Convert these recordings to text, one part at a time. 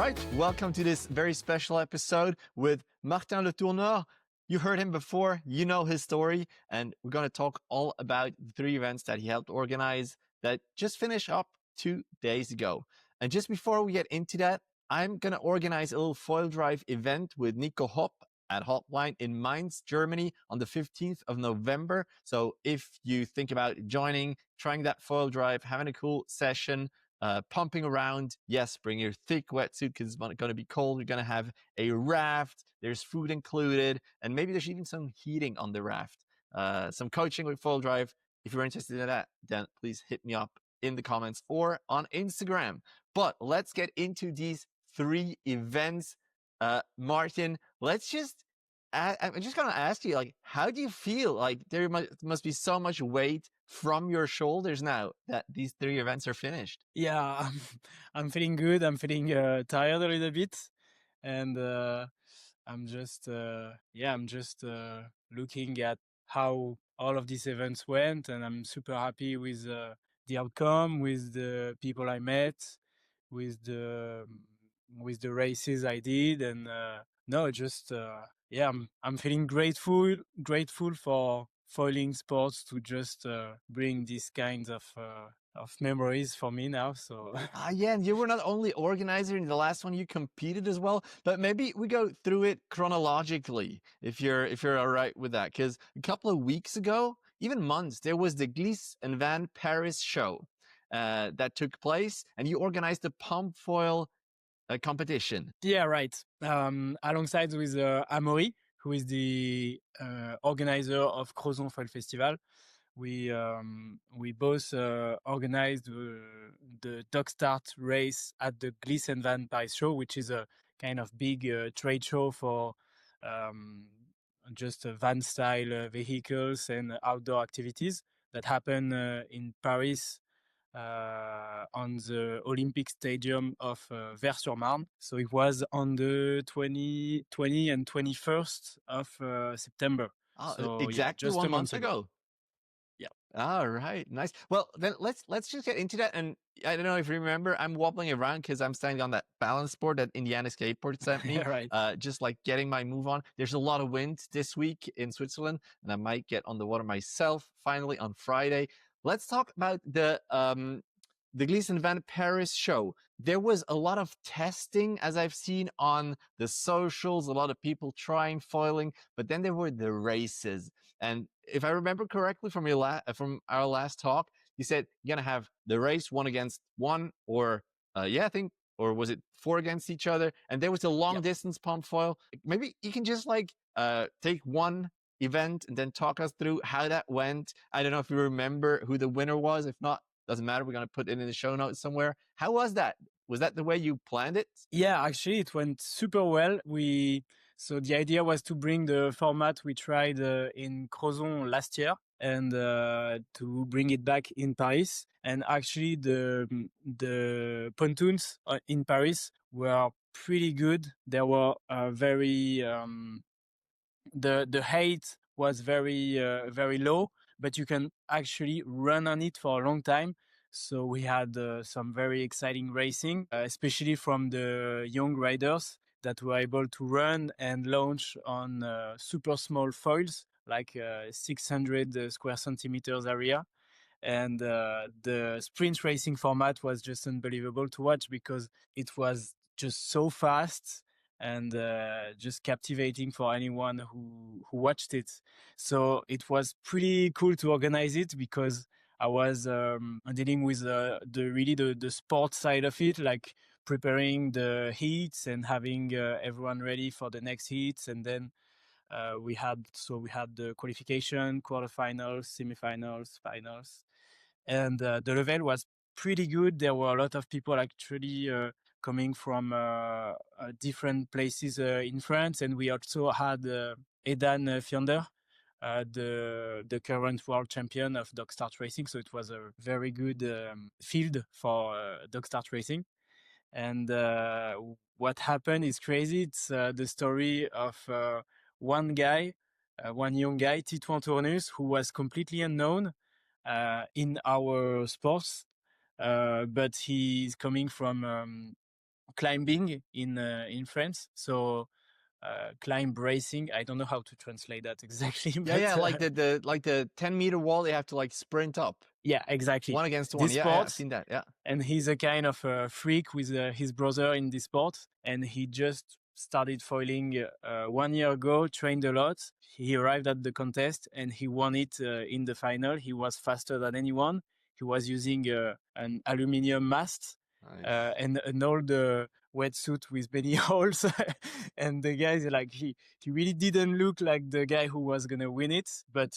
right, welcome to this very special episode with Martin Le Tourneur. You heard him before, you know his story, and we're going to talk all about the 3 events that he helped organize that just finished up 2 days ago. And just before we get into that, I'm going to organize a little foil drive event with Nico at Hotline in Mainz, Germany on the 15th of November. So if you think about joining, trying that foil drive, having a cool session, pumping around, yes, bring your thick wetsuit because it's going to be cold. You're going to have a raft. There's food included, and maybe there's even some heating on the raft. Some coaching with foil drive. If you're interested in that, then please hit me up in the comments or on Instagram. But let's get into these 3 events. Martin, I'm just going to ask you, like, how do you feel? Like, there must be so much weight from your shoulders now that these 3 events are finished. Yeah, I'm feeling good. I'm feeling tired a little bit, and I'm just looking at how all of these events went, and I'm super happy with the outcome, with the people I met, with the races I did, and I'm feeling grateful for foiling sports to just bring these kinds of memories for me now. So Yeah, and you were not only organizer in the last one, you competed as well. But maybe we go through it chronologically, if you're all right with that. Because a couple of weeks ago, even months, there was the Glisse and Van Paris show that took place, and you organized the pump foil competition. Yeah, right. Alongside with Amaury, who is the organizer of Crozon Foil Festival, we both organized the dog start race at the Glisse and Van Paris show, which is a kind of big trade show for just van style vehicles and outdoor activities that happen in Paris on the Olympic Stadium of Vers-sur-Marne. So it was on the 20 and 21st of September. So exactly just 1 a month month ago. Yeah. All right. Nice. Well, then let's just get into that. And I don't know if you remember, I'm wobbling around because I'm standing on that balance board that Indiana Skateboard sent me. Right. Just like getting my move on. There's a lot of wind this week in Switzerland, and I might get on the water myself finally on Friday. Let's talk about the Glisse and Van Paris show. There was a lot of testing, as I've seen on the socials, a lot of people trying foiling, but then there were the races. And if I remember correctly from our last talk, you said you're going to have the race 1 against 1, or or was it 4 against each other? And there was a long distance pump foil. Maybe you can just take one event and then talk us through how that went. I don't know if you remember who the winner was. If not, doesn't matter. We're going to put it in the show notes somewhere. How was that? Was that the way you planned it? Yeah, actually, it went super well. So the idea was to bring the format we tried in Crozon last year and to bring it back in Paris. And actually, the pontoons in Paris were pretty good. They were very the height was very low, but you can actually run on it for a long time. So we had some very exciting racing, especially from the young riders that were able to run and launch on super small foils, like 600 square centimeters area. And the sprint racing format was just unbelievable to watch because it was just so fast and just captivating for anyone who watched it. So it was pretty cool to organize it because I was dealing with the sports side of it, like preparing the heats and having everyone ready for the next heats. And then we had the qualification, quarterfinals, semifinals, finals. And the level was pretty good. There were a lot of people actually coming from different places in France, and we also had Edan Fionder, the current world champion of dog start racing. So it was a very good field for dog start racing. And what happened is crazy. It's the story of one guy, one young guy, Titouan Tournus, who was completely unknown in our sports, but he's coming from climbing in France. So climb racing. I don't know how to translate that exactly. Yeah, but, like the 10-meter wall, they have to like sprint up yeah, exactly. one against one. This Yeah, sport, I've seen that. Yeah. and he's a kind of a freak with his brother in this sport, and he just started foiling 1 year ago, trained a lot. He arrived at the contest and he won it in the final. He was faster than anyone. He was using an aluminium mast Nice. and an old wetsuit with many holes. And the guys, like, he really didn't look like the guy who was gonna win it, but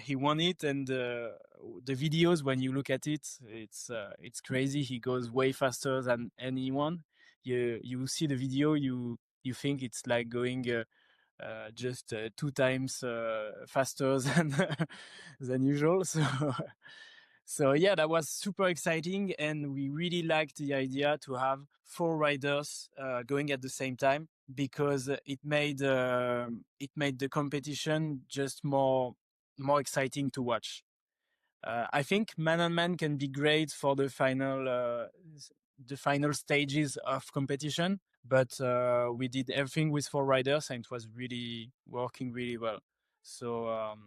he won it. And the videos, when you look at it, it's crazy. He goes way faster than anyone. You see the video, you think it's like going just 2 times faster than usual. So yeah, that was super exciting, and we really liked the idea to have 4 riders going at the same time, because it made the competition just more exciting to watch. I think man on man can be great for the final stages of competition, but we did everything with 4 riders, and it was really working really well. So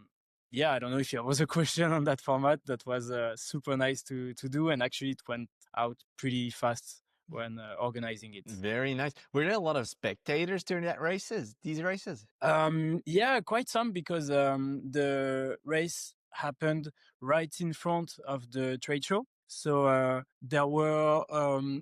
yeah, I don't know if there was a question on that format. That was super nice to do, and actually it went out pretty fast when organizing it. Very nice. Were there a lot of spectators during these races? Yeah, quite some, because the race happened right in front of the trade show. So there were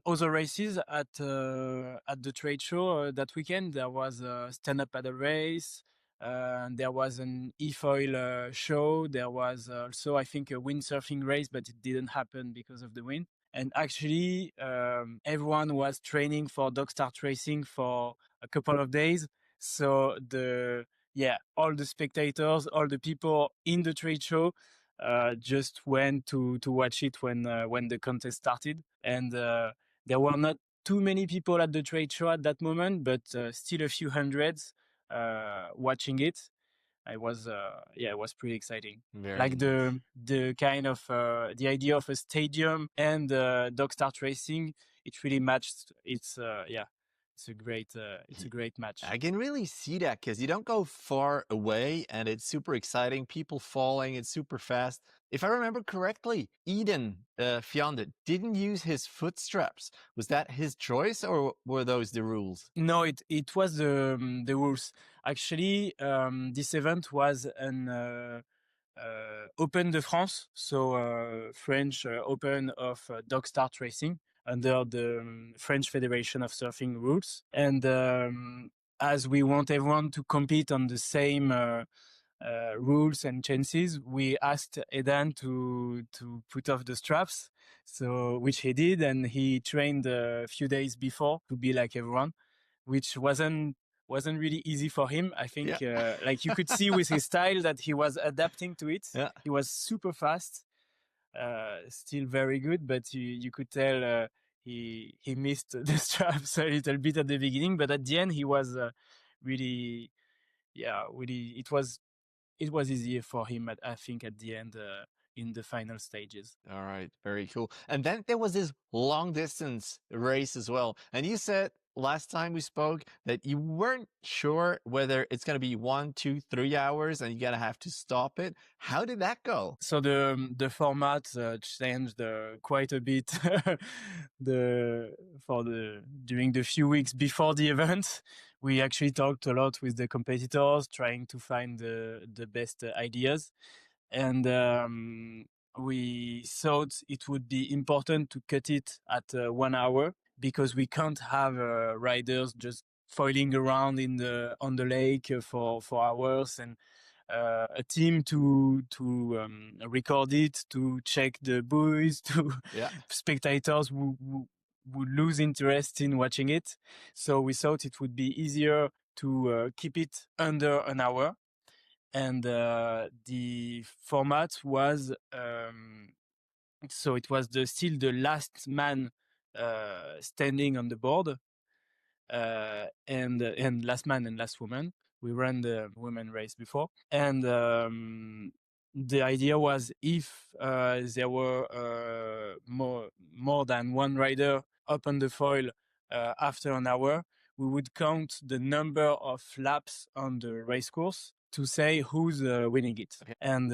other races at the trade show that weekend. There was a stand-up paddle race. There was an e-foil show. There was also, I think, a windsurfing race, but it didn't happen because of the wind. And actually, everyone was training for dog start racing for a couple of days. So all the spectators, all the people in the trade show just went to watch it when the contest started. And there were not too many people at the trade show at that moment, but still a few hundreds watching it. It was pretty exciting. Very Like nice. the kind of the idea of a stadium and dog start racing, it really matched. It's a great match. I can really see that because you don't go far away and it's super exciting. People falling, it's super fast. If I remember correctly, Eden Fionde didn't use his foot straps. Was that his choice or were those the rules? No, it was the rules. Actually, this event was an Open de France, so French Open of dog start racing under the French Federation of Surfing rules. And as we want everyone to compete on the same rules and chances, we asked Eden to put off the straps, so which he did, and he trained a few days before to be like everyone, which wasn't really easy for him. I think like you could see with his style that he was adapting to it. Yeah. He was super fast, still very good, but you could tell he missed the straps a little bit at the beginning, but at the end he was really it was easier for him, I think, at the end in the final stages. All right, very cool. And then there was this long distance race as well. And you said last time we spoke that you weren't sure whether it's going to be 1, 2, 3 hours and you're going to have to stop it. How did that go? So the format changed quite a bit during the few weeks before the event. We actually talked a lot with the competitors, trying to find the best ideas. And we thought it would be important to cut it at 1 hour, because we can't have riders just foiling around on the lake for hours, and a team to record it, to check the buoys, to spectators would lose interest in watching it. So we thought it would be easier to keep it under an hour. And the format was so it was still the last man standing on the board, and last man and last woman. We ran the women race before, and the idea was, if there were more than one rider up on the foil after an hour, we would count the number of laps on the race course to say who's winning it. Okay. And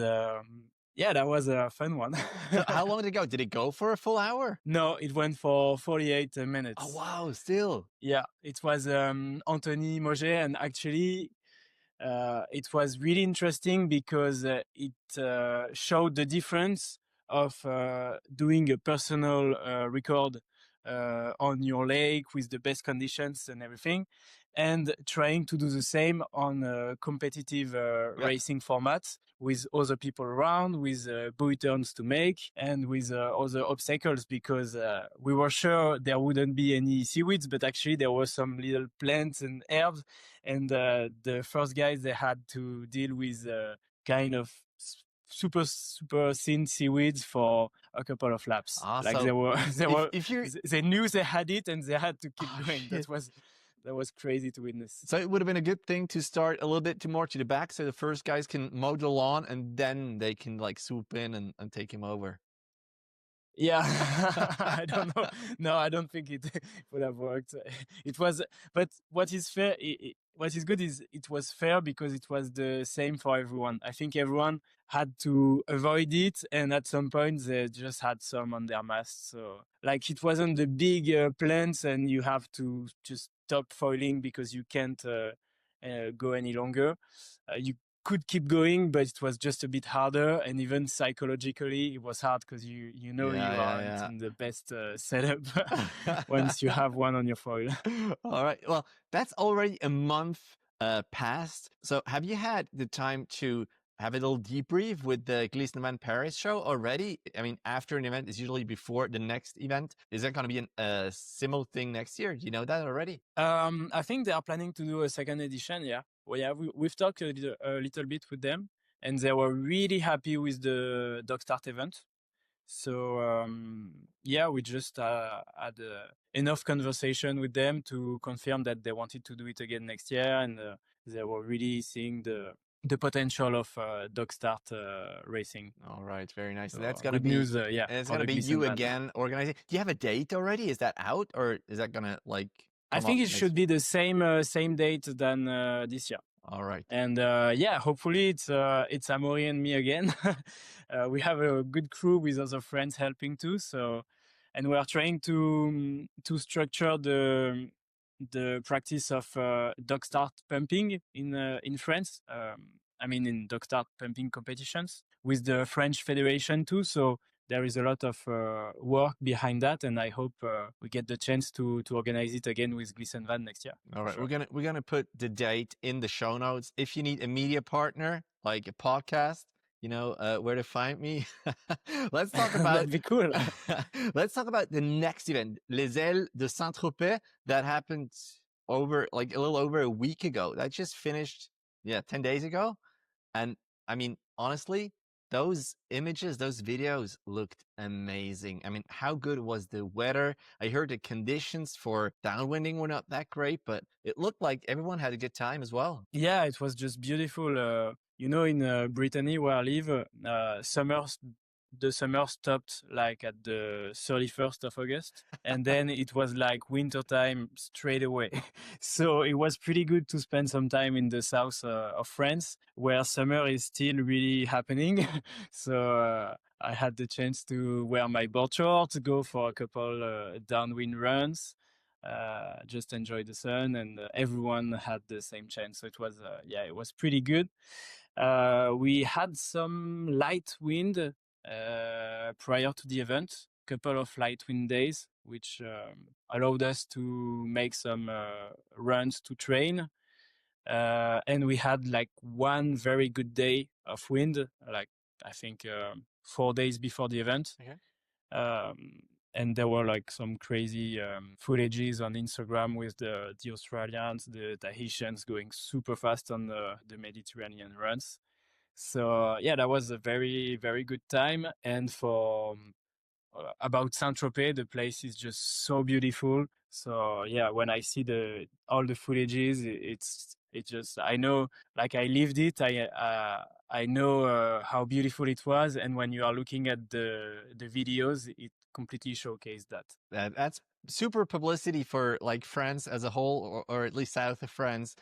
yeah, that was a fun one. So how long did it go? Did it go for a full hour? No, it went for 48 minutes. Oh, wow, still. Yeah, it was Anthony Moget, and actually it was really interesting because it showed the difference of doing a personal record on your lake with the best conditions and everything, and trying to do the same on a competitive racing format with other people around, with buoy turns to make, and with other obstacles, because we were sure there wouldn't be any seaweeds, but actually there were some little plants and herbs, and the first guys, they had to deal with kind of super thin seaweeds for a couple of laps. Like so they knew they had it and they had to keep going. Shit. That was crazy to witness. So it would have been a good thing to start a little bit more to the back, so the first guys can mow the lawn and then they can like swoop in and take him over. Yeah, I don't know. No, I don't think it would have worked. It was, but what is fair, what is good is it was fair because it was the same for everyone. I think everyone had to avoid it, and at some point they just had some on their masts. So like it wasn't the big plants, and you have to just stop foiling because you can't go any longer. You could keep going, but it was just a bit harder, and even psychologically it was hard because you know you aren't in the best setup once you have one on your foil. All right, well, that's already a month past, so have you had the time to have a little debrief with the Glisse Paris show already? I mean, after an event is usually before the next event. Is there going to be a similar thing next year? Do you know that already? I think they are planning to do a second edition. Yeah. Well, yeah, we've talked a little bit with them, and they were really happy with the dog start event. So yeah, we just had enough conversation with them to confirm that they wanted to do it again next year, and they were really seeing the potential of dog start racing. All right, very nice. So, and that's going to be news, yeah. And it's going to be you again organizing. Do you have a date already? Is that out, or is that going to like? I think it should be the same date than this year. All right. And yeah, hopefully it's Amaury and me again. We have a good crew with other friends helping too. So, and we are trying to structure the practice of dog start pumping in France. I mean, in dog start pumping competitions with the French Federation too. So there is a lot of work behind that, and I hope we get the chance to organize it again with Glisse next year. All right, sure. We're gonna put the date in the show notes. If you need a media partner, like a podcast, you know where to find me. Let's talk about that'd be cool. Let's talk about the next event, Les Ailes de Saint-Tropez, that happened over like a little over a week ago. That just finished, 10 days ago, and I mean, honestly, those images, those videos looked amazing. I mean, how good was the weather? I heard the conditions for downwinding were not that great, but it looked like everyone had a good time as well. Yeah, it was just beautiful. You know, in Brittany where I live, the summer stopped like at the 31st of August, and then it was like winter time straight away. So it was pretty good to spend some time in the south of France, where summer is still really happening. So I had the chance to wear my board shorts, go for a couple downwind runs, just enjoy the sun, and everyone had the same chance. So it was, it was pretty good. We had some light wind prior to the event, couple of light wind days, which allowed us to make some runs to train. And we had like one very good day of wind, like I think 4 days before the event. Okay. And there were like some crazy footages on Instagram with the Australians, the Tahitians going super fast on the Mediterranean runs. So yeah, that was a very, very good time. And for about Saint-Tropez, the place is just so beautiful. So yeah, when I see all the footages, it's just, I know, like I lived it. I know how beautiful it was, and when you are looking at the videos, it completely showcased that. That's super publicity for like France as a whole, or at least south of France,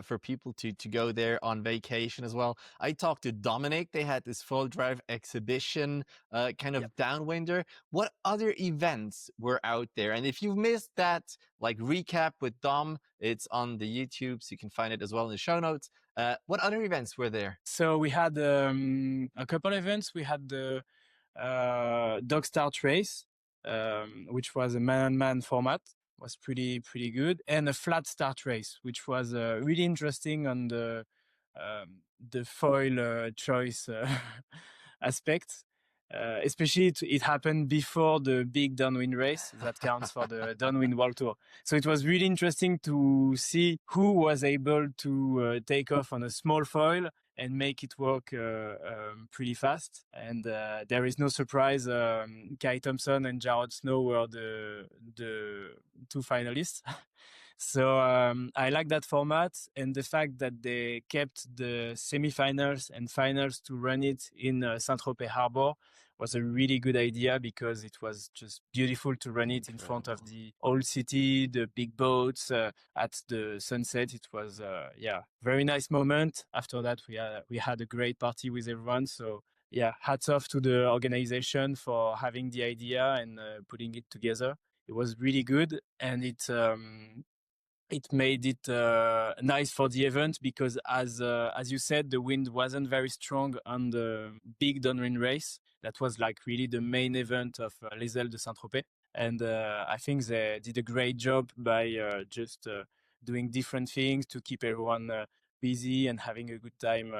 for people to go there on vacation as well. I talked to Dominic. They had this FoilDrive exhibition, kind of downwinder. What other events were out there? And if you've missed that like recap with Dom, it's on the YouTube, so you can find it as well in the show notes. What other events were there? So we had a couple events. We had the dog start race, which was a man-on-man format, was pretty good, and a flat start race, which was really interesting on the foil choice aspect. Especially it happened before the big downwind race that counts for the Downwind World Tour. So it was really interesting to see who was able to take off on a small foil and make it work pretty fast. And there is no surprise, Kai Thompson and Jarrod Snow were the two finalists. So I like that format, and the fact that they kept the semifinals and finals to run it in Saint-Tropez Harbor was a really good idea, because it was just beautiful to run it in front of the old city, the big boats at the sunset. It was very nice moment. After that, we had a great party with everyone. So yeah, hats off to the organization for having the idea and putting it together. It was really good, and it made it nice for the event, because as you said, the wind wasn't very strong on the big downwind race. That was like really the main event of Les Ailes de Saint-Tropez. And I think they did a great job by just doing different things to keep everyone busy and having a good time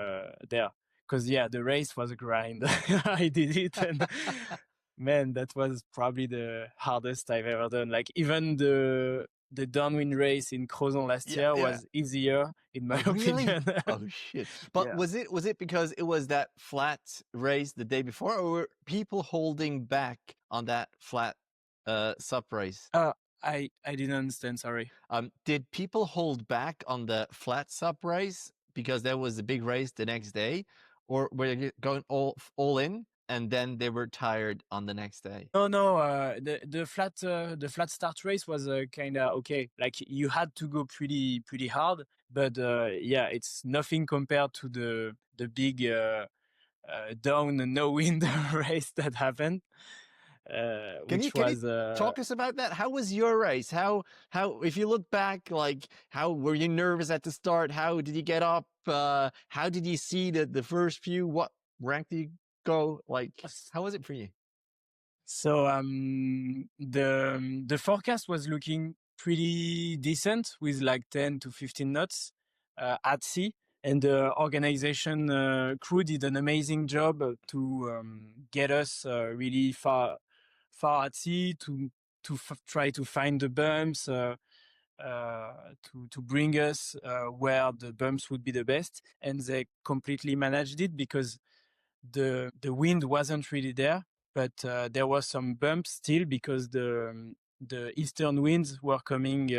there. Because the race was a grind. I did it, and man, that was probably the hardest I've ever done. Like, even the downwind race in Crozon last year was easier, in my opinion. Oh shit! But was it because it was that flat race the day before, or were people holding back on that flat sup race? I didn't understand. Sorry. Did people hold back on the flat sup race because there was a big race the next day, or were they going all in? And then they were tired on the next day. No, the flat start race was kind of okay. Like, you had to go pretty hard, but it's nothing compared to the big down no wind race that happened. Can you talk us about that? How was your race? How if you look back, like, how were you nervous at the start? How did you get up? How did you see the first few? What rank did you go? Like, how was it for you? So the forecast was looking pretty decent, with like 10 to 15 knots at sea, and the organization crew did an amazing job to get us really far at sea, to try to find the bumps, to bring us where the bumps would be the best. And they completely managed it, because the wind wasn't really there, but there was some bumps still, because the eastern winds were coming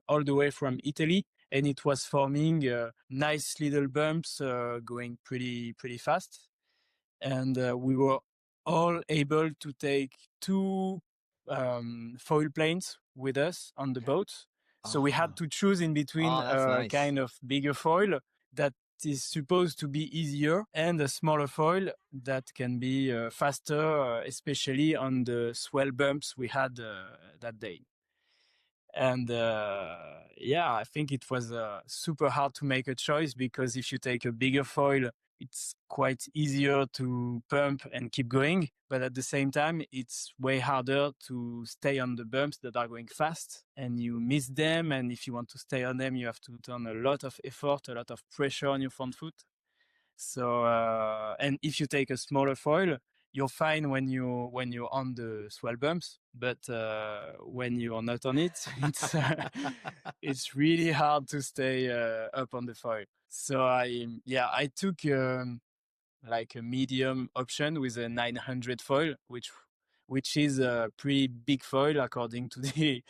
all the way from Italy, and it was forming nice little bumps going pretty fast. And we were all able to take two foil planes with us on the boat. So we had to choose in between a kind of bigger foil that is supposed to be easier, and a smaller foil that can be faster, especially on the swell bumps we had that day. And I think it was super hard to make a choice, because if you take a bigger foil, it's quite easier to pump and keep going. But at the same time, it's way harder to stay on the bumps that are going fast, and you miss them. And if you want to stay on them, you have to turn a lot of effort, a lot of pressure on your front foot. So, and if you take a smaller foil, you're fine when you're on the swell bumps, but when you're not on it, it's really hard to stay up on the foil. So I took like a medium option with a 900 foil, which is a pretty big foil according to the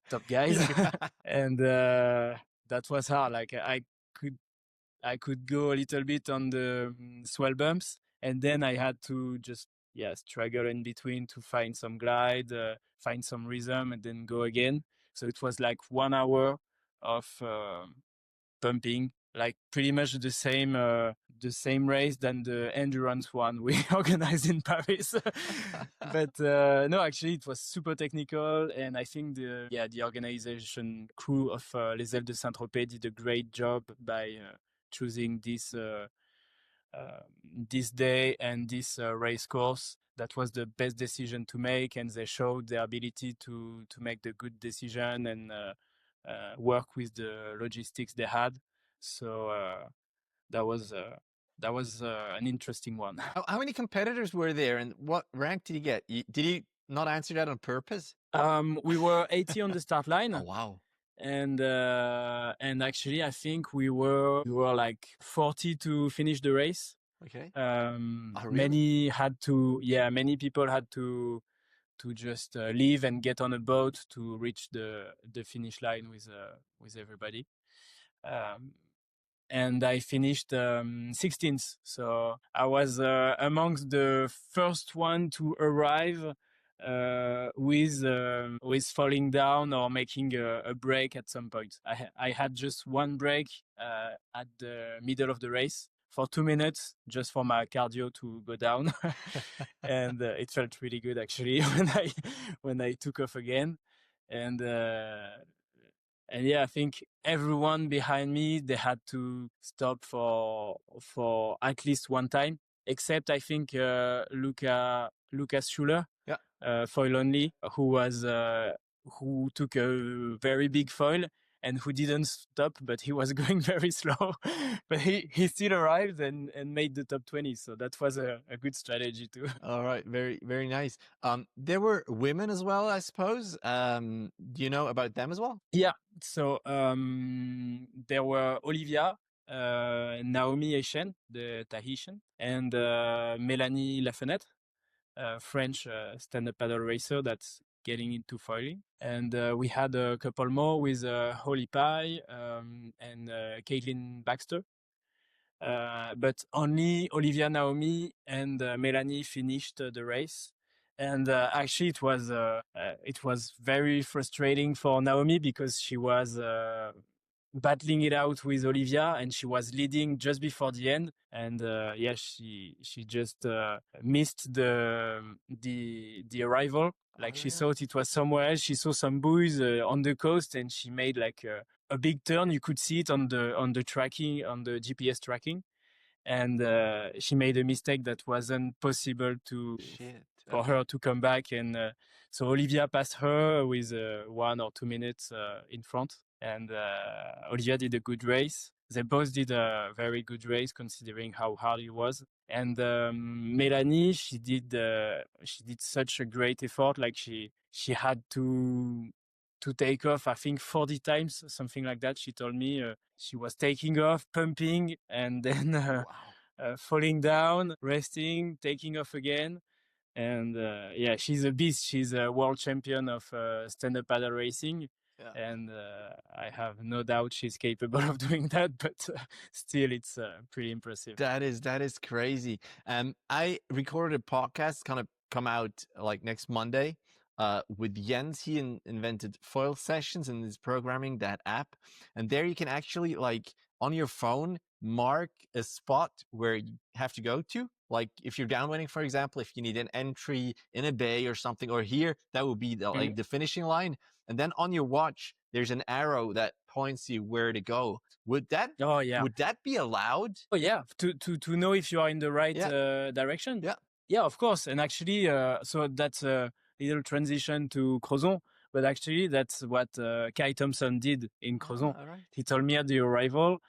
top guys. And that was hard. Like, I could go a little bit on the swell bumps, and then I had to just struggle in between to find some glide, find some rhythm, and then go again. So it was like 1 hour of pumping, like pretty much the same race than the endurance one we organized in Paris. But no, actually it was super technical, and I think the organization crew of Les Ailes de Saint-Tropez did a great job by choosing this day and this race course. That was the best decision to make, and they showed their ability to make the good decision and work with the logistics they had. So that was an interesting one. How many competitors were there, and what rank did you get? Did you not answer that on purpose? We were 80 on the start line. Oh wow! And actually, I think we were like 40 to finish the race. Okay. Really? Many people had to just leave and get on a boat to reach the finish line with everybody. And I finished 16th. So I was amongst the first one to arrive with falling down or making a break at some point. I had just one break at the middle of the race for 2 minutes, just for my cardio to go down. And it felt really good actually when I took off again. And yeah, I think everyone behind me, they had to stop for at least one time, except I think Lucas Schuler, foil only, who took a very big foil and who didn't stop, but he was going very slow. But he still arrived and made the top 20. So that was a good strategy too. All right, very, very nice. There were women as well, I suppose. Do you know about them as well? Yeah. So there were Olivia, Naomi Echen, the Tahitian, and Mélanie Lafenêtre, French stand-up paddle racer that's getting into foiling. And we had a couple more with Holly Pye and Caitlin Baxter. But only Olivia, Naomi, and Melanie finished the race. And actually, it was very frustrating for Naomi because she was battling it out with Olivia, and she was leading just before the end. And she just missed the arrival. Like she thought it was somewhere else. She saw some buoys on the coast, and she made like a big turn. You could see it on the tracking, on the GPS tracking. And she made a mistake that wasn't possible for her to come back. And so Olivia passed her with 1 or 2 minutes in front. And Olivia did a good race. They both did a very good race considering how hard it was. And Melanie, she did such a great effort. Like she had to take off, I think 40 times, something like that. She told me she was taking off, pumping, and then falling down, resting, taking off again. And she's a beast. She's a world champion of stand-up paddle racing. Yeah. And I have no doubt she's capable of doing that, but still it's pretty impressive. That is crazy. I recorded a podcast, kind of come out like next Monday with Jens. He invented Foil Sessions and is programming that app. And there you can actually, like, on your phone, mark a spot where you have to go to. Like if you're downwinding, for example, if you need an entry in a bay or something, or here, that would be the finishing line. And then on your watch, there's an arrow that points you where to go. Would that be allowed? Oh yeah, to know if you are in the right direction. Yeah, of course. And actually, so that's a little transition to Crozon, but actually that's what Kai Thompson did in Crozon. Right. He told me at the arrival.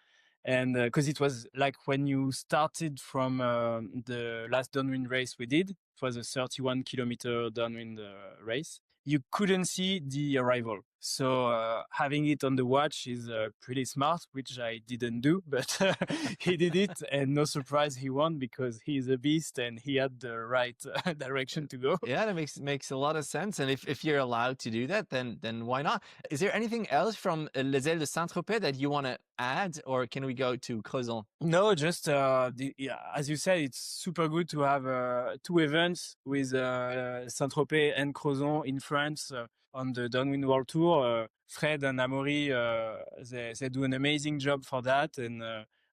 And because it was like when you started from the last downwind race we did, it was a 31-kilometer downwind race. You couldn't see the arrival. So having it on the watch is pretty smart, which I didn't do, but he did it, and no surprise, he won because he's a beast and he had the right direction to go. Yeah, that makes a lot of sense. And if you're allowed to do that, then why not? Is there anything else from Les Ailes de Saint-Tropez that you want to add, or can we go to Crozon? No, just as you said, it's super good to have 2 events with Saint-Tropez and Crozon in France on the Downwind World Tour. Fred and Amaury, they do an amazing job for that, and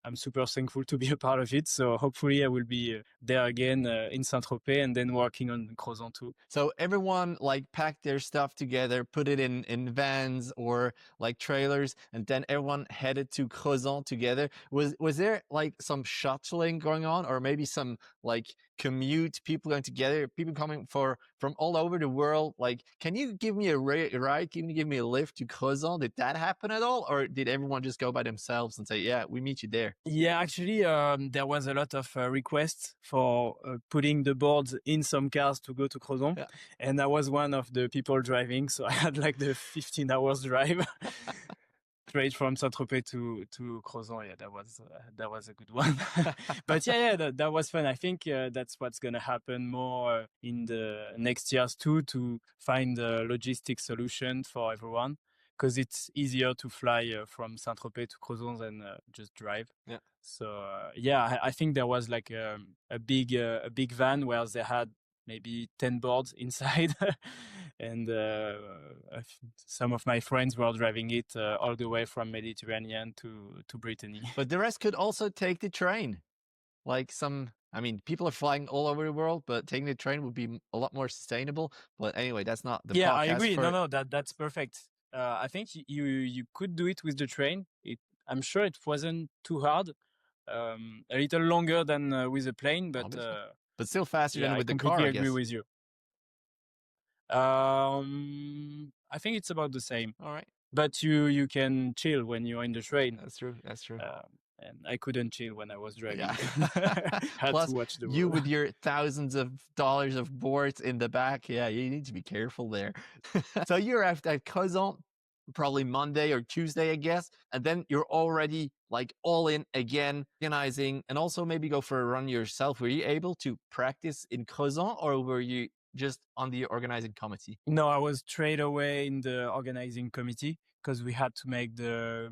I'm super thankful to be a part of it. So hopefully I will be there again in Saint-Tropez and then working on Crozon too. So everyone like packed their stuff together, put it in vans or like trailers, and then everyone headed to Crozon together. Was there like some shuttling going on, or maybe some like commute, people going together, people coming from all over the world? Like, can you give me a ride? Can you give me a lift to Crozon? Did that happen at all, or did everyone just go by themselves and say, "Yeah, we meet you there"? Yeah, actually, there was a lot of requests for putting the boards in some cars to go to Crozon. Yeah. And I was one of the people driving. So I had like the 15 hours drive straight from Saint-Tropez to Crozon. Yeah, that was a good one. But yeah, that was fun. I think that's what's going to happen more in the next years too, to find a logistic solution for everyone. Because it's easier to fly from Saint-Tropez to Crozon than just drive. Yeah. So yeah, I think there was like a big van where they had maybe 10 boards inside, and some of my friends were driving it all the way from Mediterranean to Brittany. But the rest could also take the train. Like I mean, people are flying all over the world, but taking the train would be a lot more sustainable. But anyway, that's not the podcast. I agree. No, that's perfect. I think you could do it with the train. I'm sure it wasn't too hard. A little longer than with a plane, but still faster than with the car. I completely agree with you. I think it's about the same. All right. But you can chill when you're in the train. That's true. And I couldn't chill when I was driving. Yeah. Plus, to watch the you with your thousands of dollars of boards in the back. Yeah, you need to be careful there. So you're at Crozon probably Monday or Tuesday, I guess. And then you're already like all in again, organizing, and also maybe go for a run yourself. Were you able to practice in Crozon, or were you just on the organizing committee? No, I was straight away in the organizing committee, because we had to make the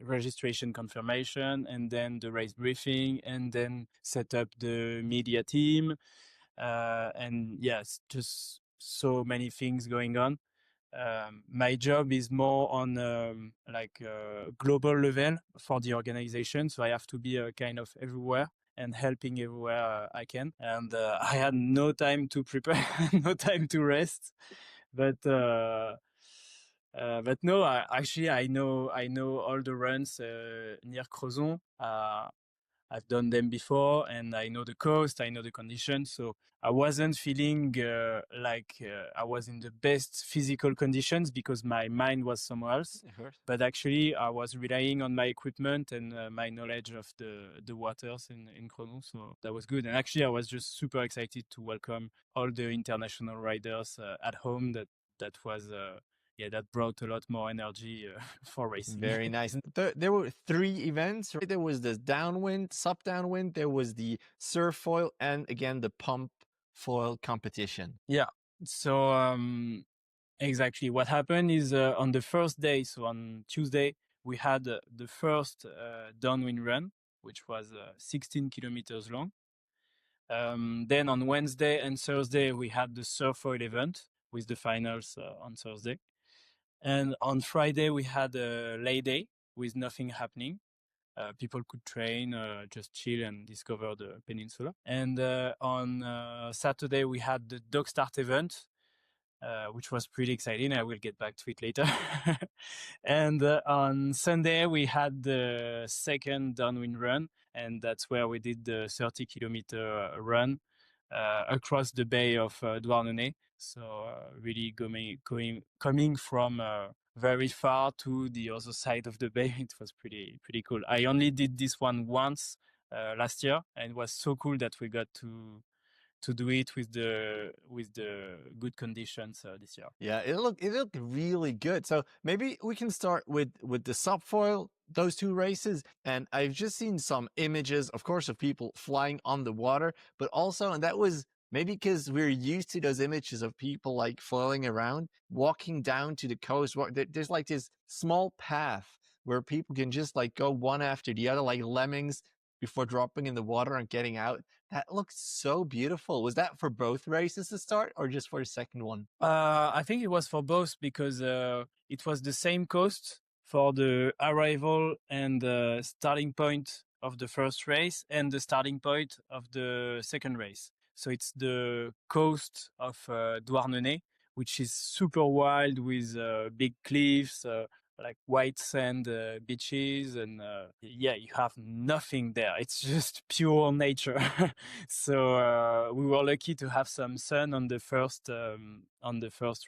registration confirmation and then the race briefing and then set up the media team. And yes, just so many things going on. My job is more on global level for the organization. So I have to be kind of everywhere and helping everywhere I can. And I had no time to prepare, no time to rest. But no, I know all the runs near Crozon. I've done them before, and I know the coast, I know the conditions. So I wasn't feeling like I was in the best physical conditions because my mind was somewhere else. But actually, I was relying on my equipment and my knowledge of the waters in Crozon. So that was good. And actually, I was just super excited to welcome all the international riders at home. That was that brought a lot more energy for racing. Very nice. There were 3 events, right? There was the downwind, sub downwind, there was the surf foil, and again the pump foil competition. Yeah. So exactly what happened is on the first day, so on Tuesday, we had the first downwind run, which was 16 kilometers long. Then on Wednesday and Thursday, we had the surf foil event with the finals on Thursday. And on Friday, we had a lay day with nothing happening. People could train, just chill and discover the peninsula. And on Saturday, we had the dog start event, which was pretty exciting. I will get back to it later. And on Sunday, we had the second downwind run, and that's where we did the 30-kilometer run across the bay of Douarnenez. So really coming from very far to the other side of the bay, it was pretty cool. I only did this one once last year, and it was so cool that we got to to do it with the good conditions this year. Yeah, it looked really good. So maybe we can start with the subfoil, those two races. And I've just seen some images, of course, of people flying on the water, but also, and that was maybe because we're used to those images of people like flailing around, walking down to the coast. There's like this small path where people can just like go one after the other, like lemmings, before dropping in the water and getting out. That looks so beautiful. Was that for both races to start or just for the second one? I think it was for both because it was the same coast for the arrival and the starting point of the first race and the starting point of the second race. So it's the coast of Douarnenez, which is super wild with big cliffs, like white sand beaches, and yeah, you have nothing there. It's just pure nature. So we were lucky to have some sun on the first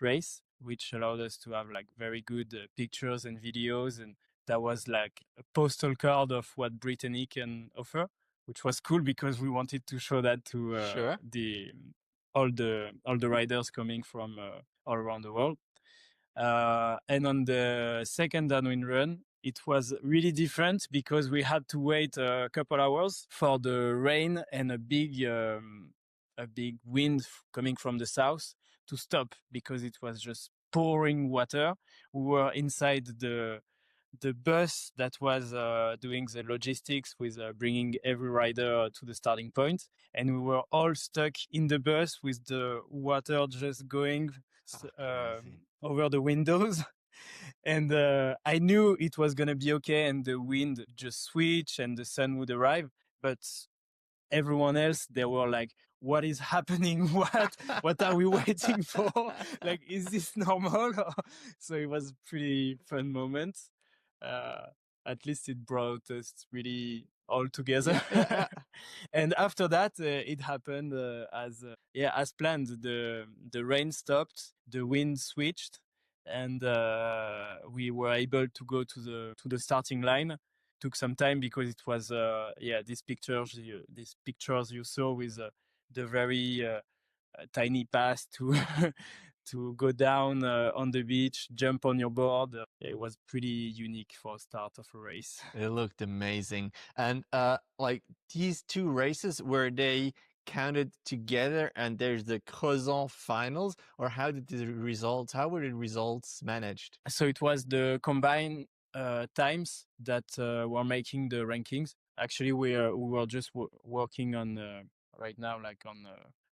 race, which allowed us to have like very good pictures and videos, and that was like a postal card of what Brittany can offer, which was cool because we wanted to show that to Sure. the all the riders coming from all around the world. And on the second downwind run, it was really different because we had to wait a couple hours for the rain and a big wind coming from the south to stop because it was just pouring water. We were inside the bus that was doing the logistics with bringing every rider to the starting point, and we were all stuck in the bus with the water just going over the windows. And I knew it was going to be okay and the wind just switch and the sun would arrive, but everyone else, they were like, what is happening? What are we waiting for? Like, is this normal? So it was pretty fun moment. uh, at least it brought us really all together. Yeah. And after that, it happened as planned. The rain stopped, the wind switched, and we were able to go to the starting line. Took some time because it was these pictures you saw with the very tiny path to to go down on the beach, jump on your board. It was pretty unique for start of a race. It looked amazing. And like these two races, were they counted together and there's the Crozon finals, or how were the results managed? So it was the combined times that were making the rankings. Actually, we were just working on right now, like on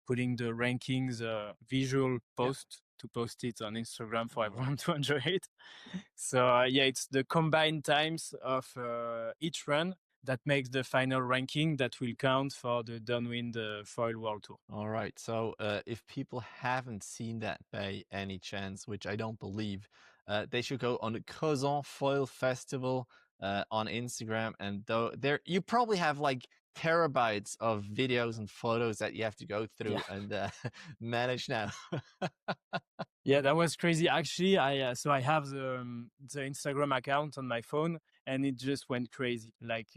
putting the rankings visual post to post it on Instagram for everyone to enjoy it. So yeah, it's the combined times of each run that makes the final ranking that will count for the Downwind Foil World Tour. All right. So if people haven't seen that by any chance, which I don't believe, they should go on the Crozon Foil Festival on Instagram. And though there, you probably have like terabytes of videos and photos that you have to go through and manage now. Yeah, that was crazy. Actually, I have the Instagram account on my phone, and it just went crazy. Like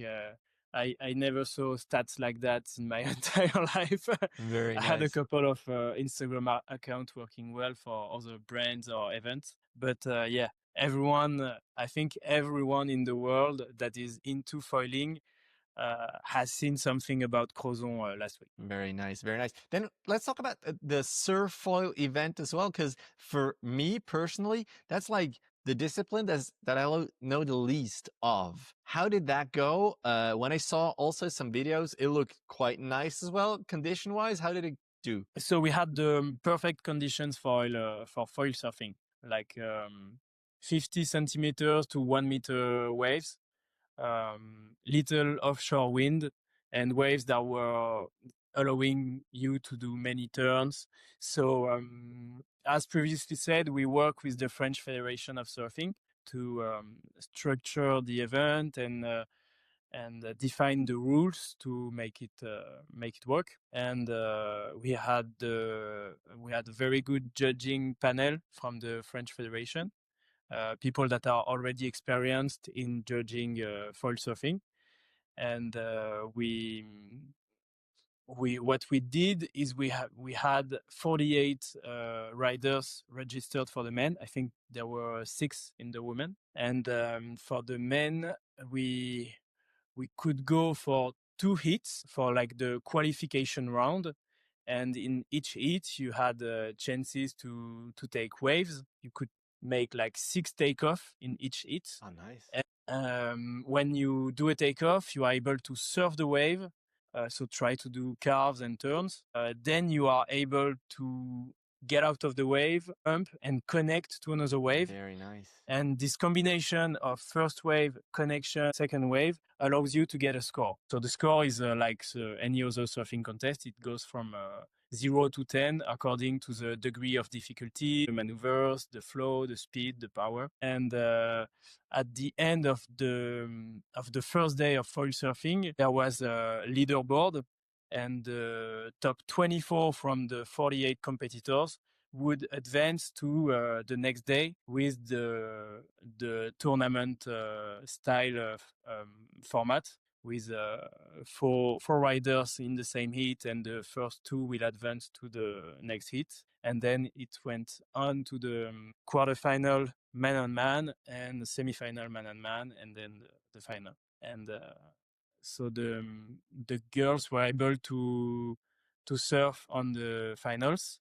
I never saw stats like that in my entire life. Very I had a nice. couple of Instagram accounts working well for other brands or events, but yeah, everyone. I think everyone in the world that is into foiling has seen something about Crozon last week. Very nice, very nice. Then let's talk about the surf foil event as well, because for me personally, that's like the discipline that I know the least of. How did that go? When I saw also some videos, it looked quite nice as well, condition wise. How did it do? So we had the perfect conditions for foil surfing, like 50 centimeters to 1 meter waves, little offshore wind, and waves that were allowing you to do many turns. So as previously said, we work with the French Federation of Surfing to structure the event and define the rules to make it work. And we had a very good judging panel from the French Federation, people that are already experienced in judging foil surfing, and what we did is we had 48 riders registered for the men. I think there were 6 in the women, and for the men we could go for 2 heats for like the qualification round, and in each heat you had chances to take waves. You could make like 6 takeoff in each heat. Oh, nice. And when you do a takeoff, you are able to surf the wave, so try to do carves and turns. Then you are able to get out of the wave, jump, and connect to another wave. Very nice. And this combination of first wave, connection, second wave allows you to get a score. So the score is like any other surfing contest. It goes from 0 to 10 according to the degree of difficulty, the maneuvers, the flow, the speed, the power. And at the end of the first day of foil surfing, there was a leaderboard, and the top 24 from the 48 competitors would advance to the next day with the tournament style format, with 4 riders in the same heat, and the first 2 will advance to the next heat. And then it went on to the quarterfinal man-on-man and semi-final man-on-man, and then the final. And so the girls were able to surf on the finals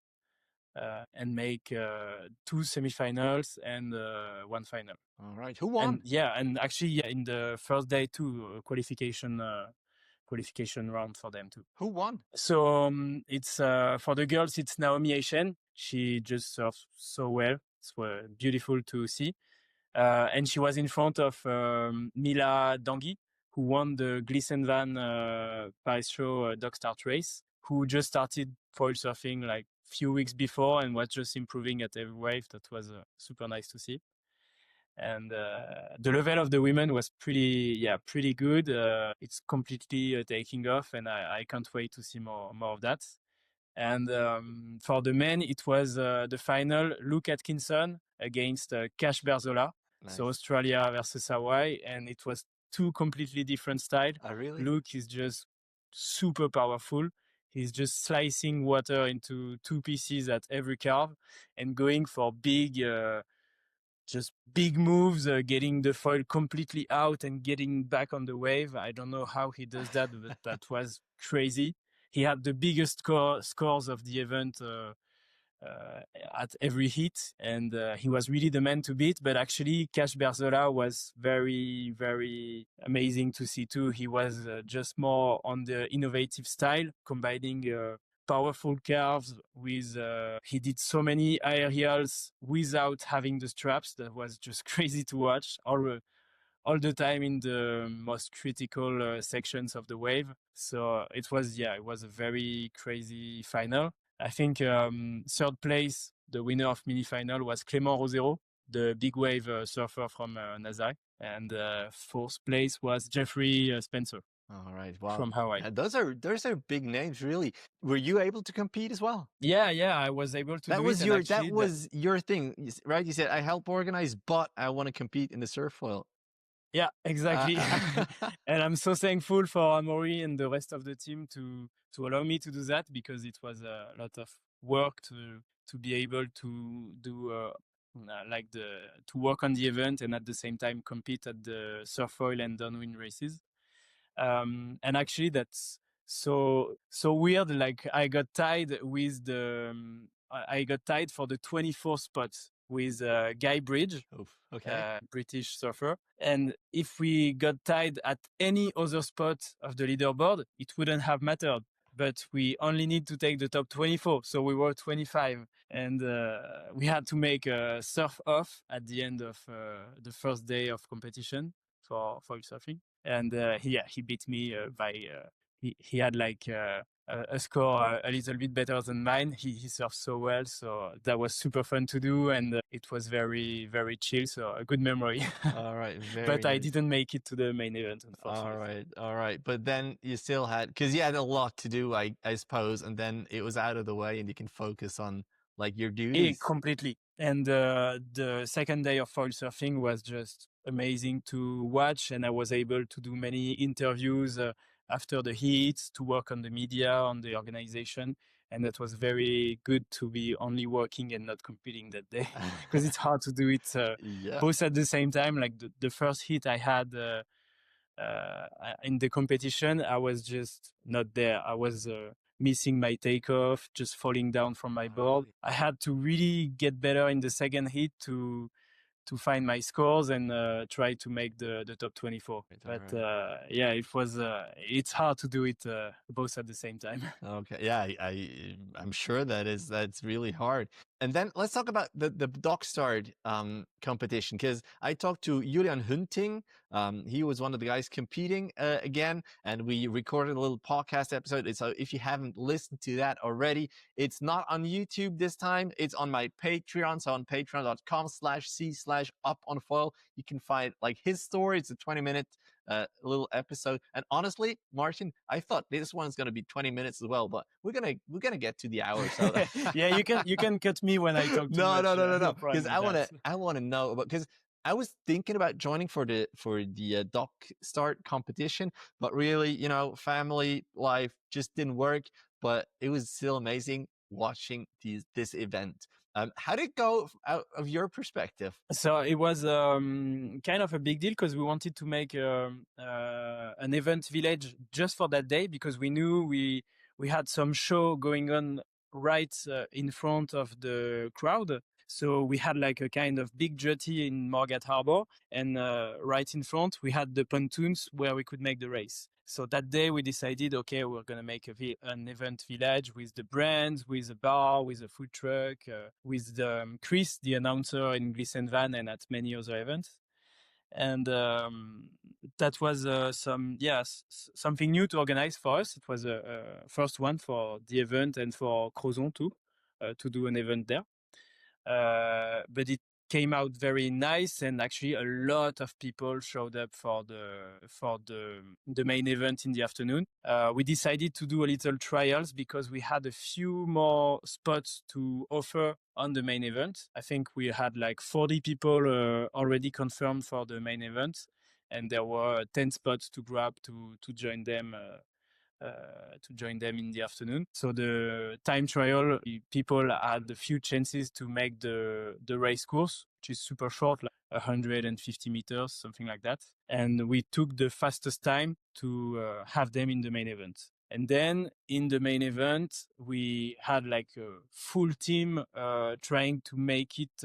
and make 2 semifinals and 1 final. All right. Who won? And actually, in the first day too, qualification round for them too. Who won? So it's for the girls, it's Naomi Eishen. She just surfs so well. It's beautiful to see. And she was in front of Mila Dangui, who won the Glisse Van Paris Show Dog Start race, who just started foil surfing like few weeks before and was just improving at every wave. That was super nice to see. And the level of the women was pretty good. It's completely taking off, and I can't wait to see more of that. And for the men, it was the final, Luke Atkinson against Cash Berzola. Nice. So Australia versus Hawaii, and it was 2 completely different styles. Oh, really? Luke is just super powerful. He's just slicing water into 2 pieces at every carve and going for big moves, getting the foil completely out and getting back on the wave. I don't know how he does that, but that was crazy. He had the biggest scores of the event at every heat, and he was really the man to beat. But actually, Cash Berzola was very, very amazing to see too. He was just more on the innovative style, combining powerful carves with he did so many aerials without having the straps. That was just crazy to watch all the time in the most critical sections of the wave. So it was a very crazy final. I think third place, the winner of mini final, was Clément Rosero, the big wave surfer from Nazaré, and fourth place was Jeffrey Spencer. All right. Wow. From Hawaii. Those are big names, really. Were you able to compete as well? Yeah, I was able to. That was your thing, right? You said, I help organize, but I want to compete in the surf foil. Yeah, exactly. And I'm so thankful for Amaury and the rest of the team to allow me to do that, because it was a lot of work to be able to do to work on the event and at the same time compete at the surf foil and downwind races. And actually, that's so weird. Like I got tied with I got tied for the 24th spot with Guy Bridge, British surfer. And if we got tied at any other spot of the leaderboard, it wouldn't have mattered. But we only need to take the top 24. So we were 25. And we had to make a surf off at the end of the first day of competition for foil surfing. And he beat me by... He had like a score a little bit better than mine. He surfed so well, so that was super fun to do, and it was very, very chill. So a good memory. All right, but I didn't make it to the main event, unfortunately. All right. But then you still had, because you had a lot to do, I suppose, and then it was out of the way, and you can focus on like your duties. Completely. And the second day of foil surfing was just amazing to watch, and I was able to do many interviews after the heat to work on the media, on the organization. And that was very good to be only working and not competing that day because it's hard to do it Yeah. both at the same time. Like the first hit I had in the competition, I was just not there. I was missing my takeoff, just falling down from my board. Really? I had to really get better in the second hit to find my scores and try to make the top 24. Right, But right. yeah, it's hard to do it both at the same time. Okay. Yeah, I'm sure that's really hard. And then let's talk about the dock start competition, because I talked to Julian Hünting. He was one of the guys competing again, and we recorded a little podcast episode. So if you haven't listened to that already, it's not on YouTube this time. It's on my Patreon. So on patreon.com/c/uponfoil, you can find like his story. It's a 20-minute little episode. And honestly, Martin, I thought this one's going to be 20 minutes as well, but we're gonna get to the hour. So yeah, you can cut me when I talk too much. No, problem because with I want to know, because I was thinking about joining for the dock start competition, but really, family life just didn't work. But it was still amazing watching this event. How did it go out of your perspective? So it was kind of a big deal because we wanted to make an event village just for that day, because we knew we had some show going on right in front of the crowd. So we had like a kind of big jetty in Margat Harbor, and right in front we had the pontoons where we could make the race. So that day we decided, okay, we're going to make an event village with the brands, with a bar, with a food truck, with Chris, the announcer in Glisse Van and at many other events. And that was something new to organize for us. It was a first one for the event and for Crozon too, to do an event there. But it came out very nice, and actually a lot of people showed up for the main event in the afternoon. We decided to do a little trials because we had a few more spots to offer on the main event. I think we had like 40 people already confirmed for the main event, and there were 10 spots to grab to join them in the afternoon. So the time trial, people had a few chances to make the race course, which is super short, like 150 meters, something like that. And we took the fastest time to have them in the main event. And then in the main event, we had like a full team trying to make it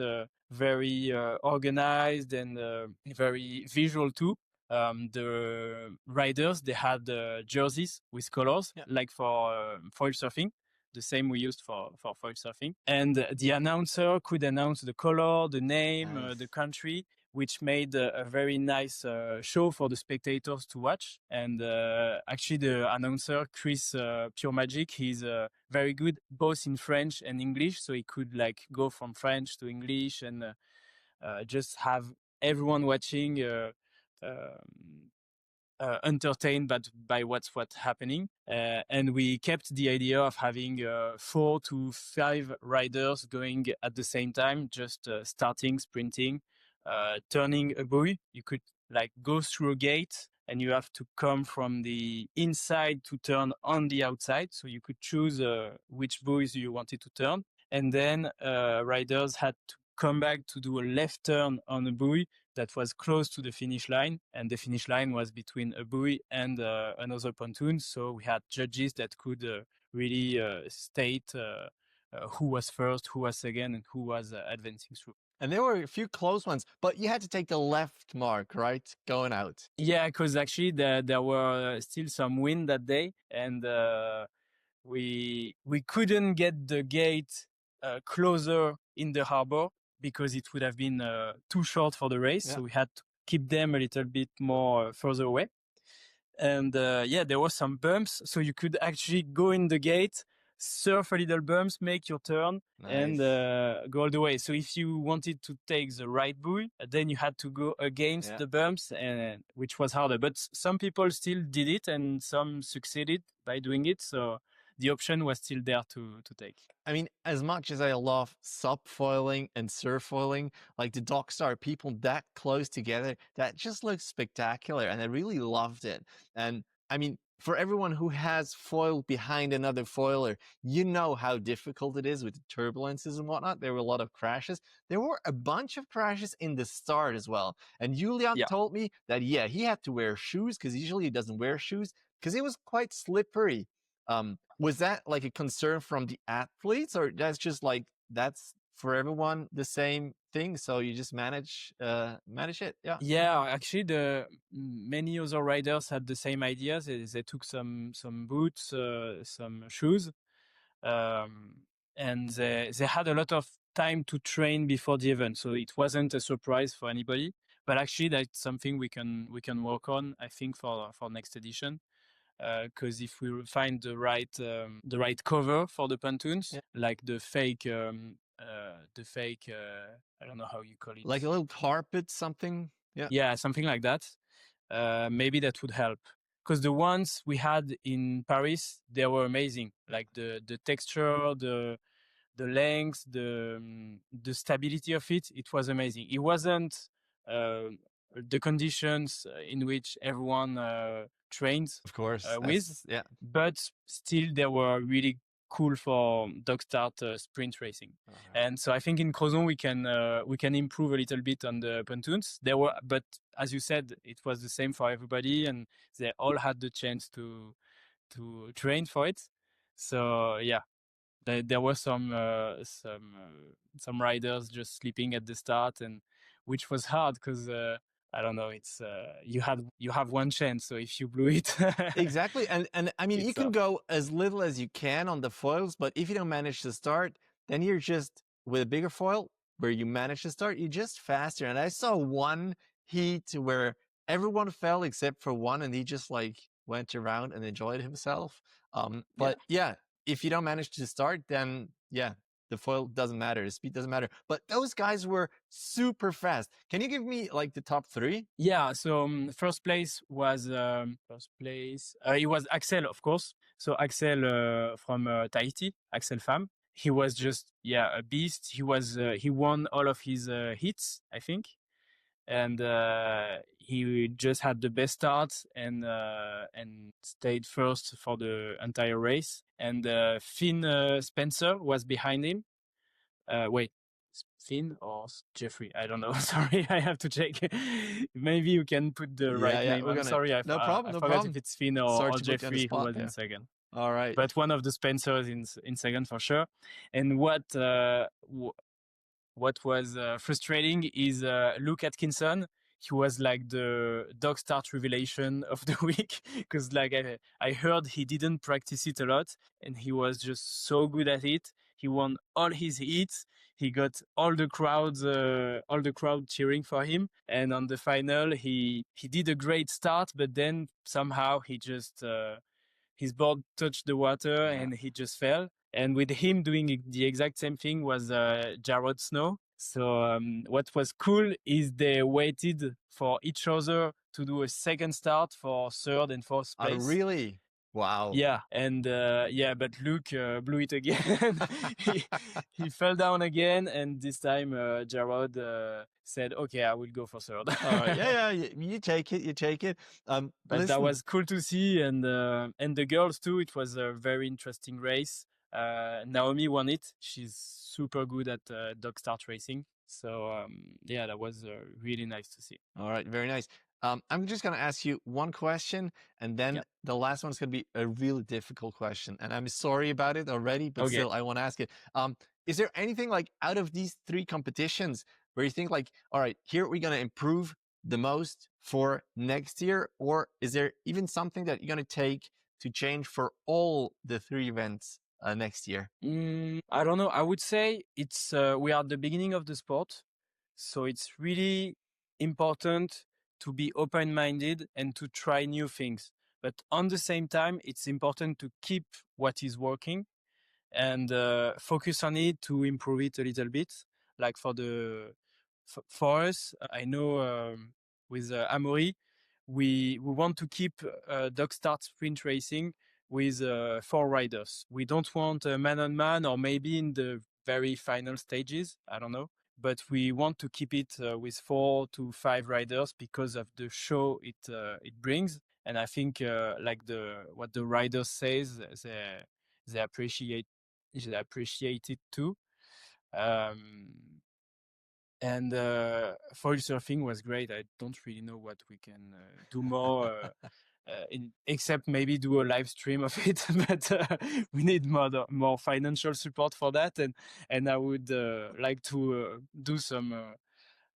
very organized and very visual too. The riders, they had jerseys with colors, like for foil surfing, the same we used for foil surfing. And the announcer could announce the color, the name, Nice. the country, which made a very nice show for the spectators to watch. And actually the announcer, Chris Pure Magic, he's very good both in French and English. So he could like go from French to English and just have everyone watching entertained by what's happening. And we kept the idea of having 4 to 5 riders going at the same time, just starting, sprinting, turning a buoy. You could like go through a gate and you have to come from the inside to turn on the outside. So you could choose which buoys you wanted to turn. And then riders had to come back to do a left turn on a buoy that was close to the finish line, and the finish line was between a buoy and another pontoon. So we had judges that could really state who was first, who was second, and who was advancing through. And there were a few close ones, but you had to take the left mark, right? Going out. Yeah, because actually there were still some wind that day, and we couldn't get the gate closer in the harbor because it would have been too short for the race. So we had to keep them a little bit more further away. And there were some bumps. So you could actually go in the gate, surf a little bumps, make your turn, and go all the way. So if you wanted to take the right buoy, then you had to go against the bumps, and which was harder. But some people still did it, and some succeeded by doing it. So the option was still there to take. I mean, as much as I love subfoiling and surfoiling, like the dock start, people that close together, that just looks spectacular, and I really loved it. And I mean, for everyone who has foil behind another foiler, you know how difficult it is with the turbulences and whatnot. There were a lot of crashes. There were a bunch of crashes in the start as well. And Julian told me that, yeah, he had to wear shoes because usually he doesn't wear shoes because it was quite slippery. Was that like a concern from the athletes, or that's just like, that's for everyone the same thing, so you just manage it? Yeah, actually the many other riders had the same ideas. They took some boots, some shoes, and they had a lot of time to train before the event, so it wasn't a surprise for anybody. But actually that's something we can work on, I think, for next edition. Because if we find the right cover for the pontoons, like the fake I don't know how you call it, like a little carpet, something. Yeah, something like that. Maybe that would help. Because the ones we had in Paris, they were amazing. Like the texture, the length, the stability of it. It was amazing. It wasn't the conditions in which everyone trains, of course, with, yeah. But still they were really cool for dog start sprint racing. And so I think in Crozon we can improve a little bit on the pontoons. But as you said, it was the same for everybody, and they all had the chance to train for it. So yeah, there were some riders just sleeping at the start, and which was hard because I don't know, it's you have one chance, so if you blew it, exactly. And I mean, you can go as little as you can on the foils, but if you don't manage to start, then you're just, with a bigger foil where you manage to start, you're just faster. And I saw one heat where everyone fell except for one, and he just like went around and enjoyed himself. But yeah, if you don't manage to start, then yeah, the foil doesn't matter, the speed doesn't matter. But those guys were super fast. Can you give me like the top three? Yeah, so first place was it was Axel, of course. So Axel from Tahiti, Axel Pham. He was just a beast. He won all of his hits, I think, and he just had the best start and stayed first for the entire race. And Finn Spencer was behind him. Wait, Finn or Jeffrey? I don't know. Sorry, I have to check. Maybe you can put the right name. I'm sorry, I forgot if it's Finn or Jeffrey who was in second. All right, but one of the Spencers in second for sure. And what was frustrating is Luke Atkinson. He was like the dog start revelation of the week, because like I heard he didn't practice it a lot, and he was just so good at it. He won all his heats. He got all the crowd cheering for him. And on the final, he did a great start, but then somehow he just his board touched the water and he just fell. And with him doing the exact same thing was Jared Snow. So what was cool is they waited for each other to do a second start for third and fourth place. Really? Wow. Yeah, and but Luke blew it again. he fell down again, and this time Jared said, "Okay, I will go for third." Yeah, you take it. But that was cool to see, and the girls too. It was a very interesting race. Naomi won it. She's super good at dog start racing. So that was really nice to see. All right, very nice. I'm just going to ask you one question, and then the last one's going to be a really difficult question. And I'm sorry about it already, but still, I want to ask it. Is there anything like out of these three competitions where you think like, all right, here we're going to improve the most for next year? Or is there even something that you're going to take to change for all the three events next year? I don't know. I would say it's we are at the beginning of the sport, so it's really important to be open-minded and to try new things. But on the same time, it's important to keep what is working and focus on it to improve it a little bit. Like for us, I know with Amaury, we want to keep dog start sprint racing with 4 riders. We don't want a man-on-man, or maybe in the very final stages, I don't know. But we want to keep it with 4 to 5 riders because of the show it brings. And I think like what the riders says, they appreciate it too. And foil surfing was great. I don't really know what we can do more, except maybe do a live stream of it. But we need more financial support for that, and I would like to do some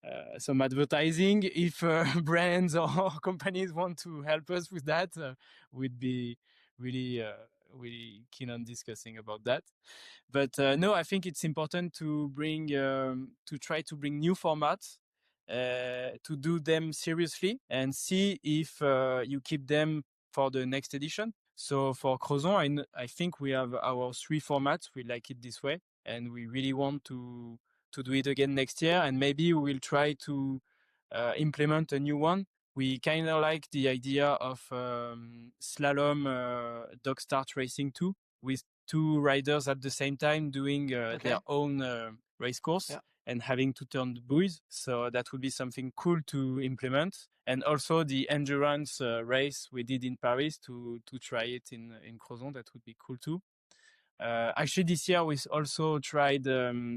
advertising. If brands or companies want to help us with that, we'd be really really keen on discussing about that. But no, I think it's important to bring to try to bring new formats, to do them seriously and see if you keep them for the next edition. So for Crozon, I think we have our 3 formats. We like it this way, and we really want to do it again next year. And maybe we will try to implement a new one. We kind of like the idea of slalom dog start racing too, with 2 riders at the same time doing their own race course and having to turn the buoys. So that would be something cool to implement. And also the endurance race we did in Paris, to try it in Crozon. That would be cool too. Actually, this year we also tried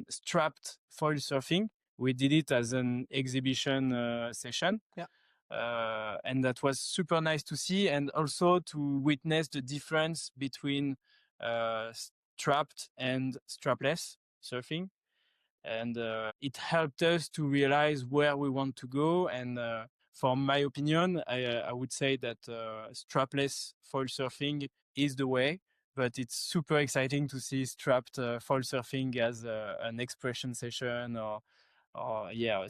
strapped foil surfing. We did it as an exhibition session. And that was super nice to see, and also to witness the difference between strapped and strapless surfing. And it helped us to realize where we want to go. And from my opinion, I would say that strapless foil surfing is the way. But it's super exciting to see strapped foil surfing as an expression session, or a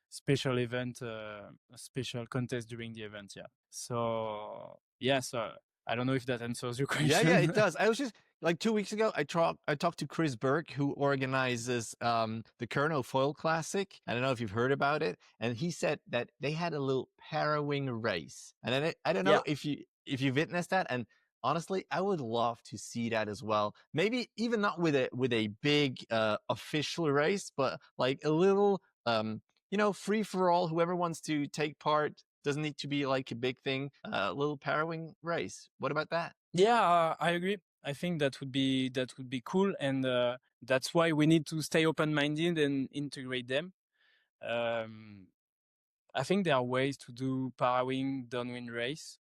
special event, a special contest during the event. So I don't know if that answers your question. Yeah, it does. I was just like 2 weeks ago, I talked to Chris Burke, who organizes the Kerno Foil Classic. I don't know if you've heard about it, and he said that they had a little parawing race, and I don't know if you witnessed that. And honestly, I would love to see that as well. Maybe even not with a big official race, but like a little free for all. Whoever wants to take part, doesn't need to be like a big thing. A little parawing race. What about that? Yeah, I agree. I think that would be cool, and that's why we need to stay open-minded and integrate them. I think there are ways to do parawing downwind race.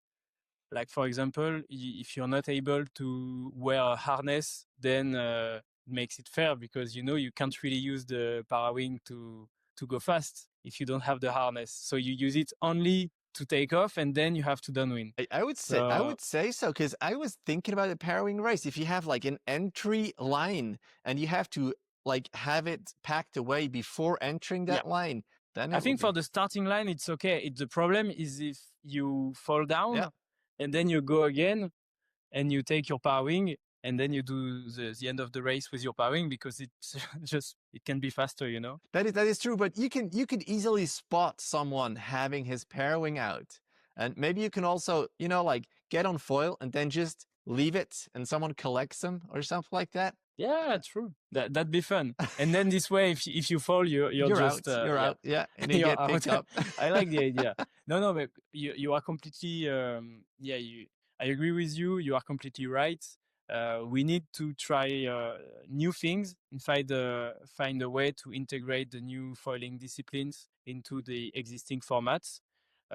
Like, for example, if you're not able to wear a harness, then makes it fair, because you can't really use the parawing to go fast if you don't have the harness. So you use it only to take off, and then you have to downwind. I would say so, because I was thinking about the parawing race. If you have like an entry line and you have to like have it packed away before entering that line, then I think for the starting line it's okay. The problem is if you fall down and then you go again and you take your parawing, and then you do the end of the race with your parawing, because it's it can be faster, That is true, but you could easily spot someone having his parawing out, and maybe you can also like get on foil and then just leave it, and someone collects them or something like that. Yeah, true. That'd be fun. And then this way, if you fall, you're just out. You're out. Yeah, and you get picked up. I like the idea. No, but you are completely. I agree with you. You are completely right. We need to try new things and find a way to integrate the new foiling disciplines into the existing formats,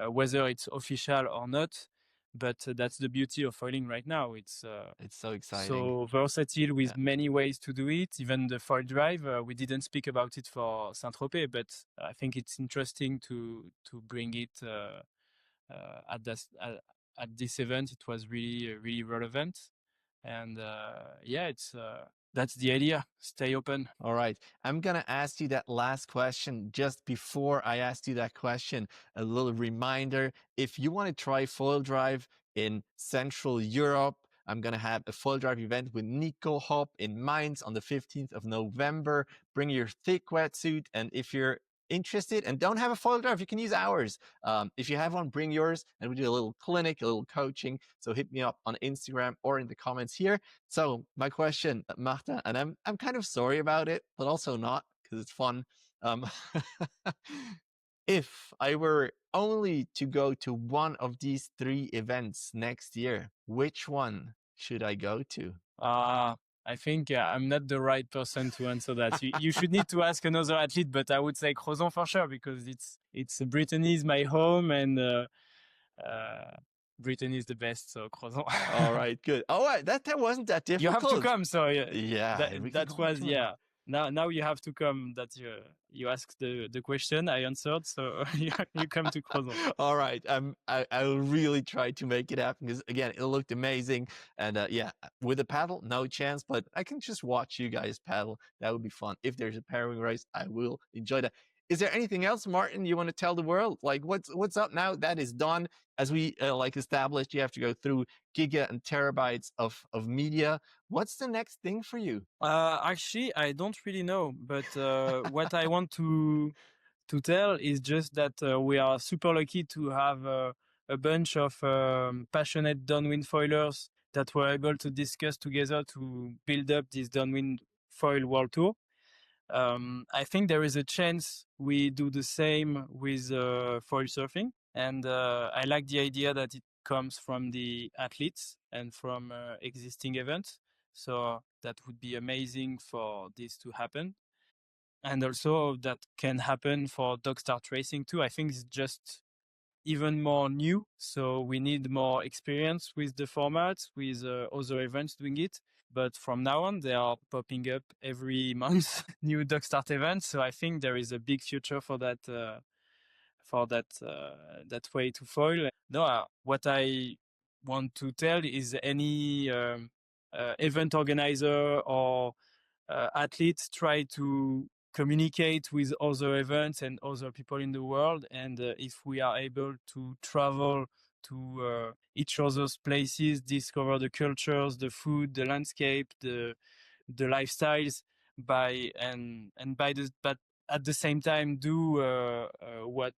whether it's official or not. But that's the beauty of foiling right now. It's so exciting, so versatile, with many ways to do it. Even the foil drive, we didn't speak about it for Saint-Tropez, but I think it's interesting to bring it at this event. It was really relevant, and that's the idea. Stay open. All right. I'm going to ask you that last question. Just before I ask you that question, a little reminder. If you want to try foil drive in Central Europe, I'm going to have a foil drive event with Nico in Mainz on the 15th of November. Bring your thick wetsuit. And if you're interested and don't have a foil drive, you can use ours. If you have one, bring yours, and we do a little clinic, a little coaching. So hit me up on Instagram or in the comments here. So my question, Martin, and I'm kind of sorry about it, but also not, because it's fun. if I were only to go to one of these 3 events next year, which one should I go to? I think I'm not the right person to answer that. You should need to ask another athlete, but I would say Crozon for sure because it's Brittany is my home and Brittany is the best, so Crozon. All right, good. Oh, that wasn't that difficult. You have to come, so yeah, that was yeah. Now you have to come. That you asked the question, I answered, so you come to Crozon. All right, I'll really try to make it happen because again, it looked amazing, and yeah, with a paddle, no chance, but I can just watch you guys paddle. That would be fun. If there's a pairing race, I will enjoy that. Is there anything else, Martin, you want to tell the world? Like, what's up now? That is done. As we like established, you have to go through giga and terabytes of media. What's the next thing for you? Actually, I don't really know, but what I want to tell is just that we are super lucky to have a bunch of passionate downwind foilers that were able to discuss together to build up this downwind foil world tour. I think there is a chance we do the same with foil surfing, and I like the idea that it comes from the athletes and from existing events. So that would be amazing for this to happen. And also that can happen for dog start racing too. I think it's just even more new. So we need more experience with the formats, with other events doing it. But from now on, they are popping up every month, new dog start events. So I think there is a big future for that that way to foil. No, what I want to tell is any event organizer or athletes try to communicate with other events and other people in the world. And if we are able to travel to each other's places, discover the cultures, the food, the landscape, the lifestyles, but at the same time do what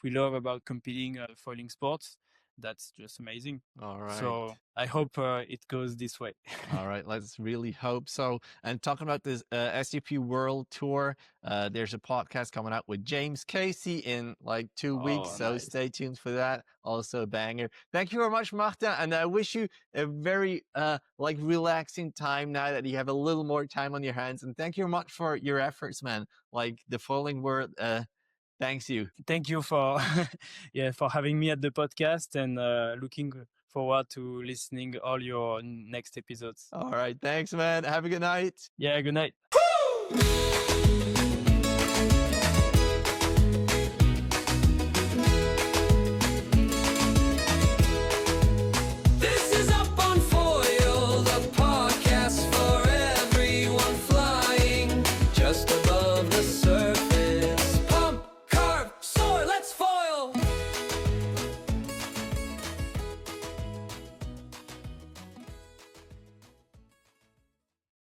we love about competing foiling sports. That's just amazing. All right. So I hope it goes this way. All right, let's really hope so. And talking about this SUP World Tour, there's a podcast coming out with James Casey in like 2 weeks, so nice. Stay tuned for that. Also a banger. Thank you very much, Martin, and I wish you a very like relaxing time now that you have a little more time on your hands. And thank you very much for your efforts, man. Like the foiling world. Thanks you. Thank you for for having me at the podcast, and looking forward to listening all your next episodes. All right, thanks, man. Have a good night. Yeah, good night.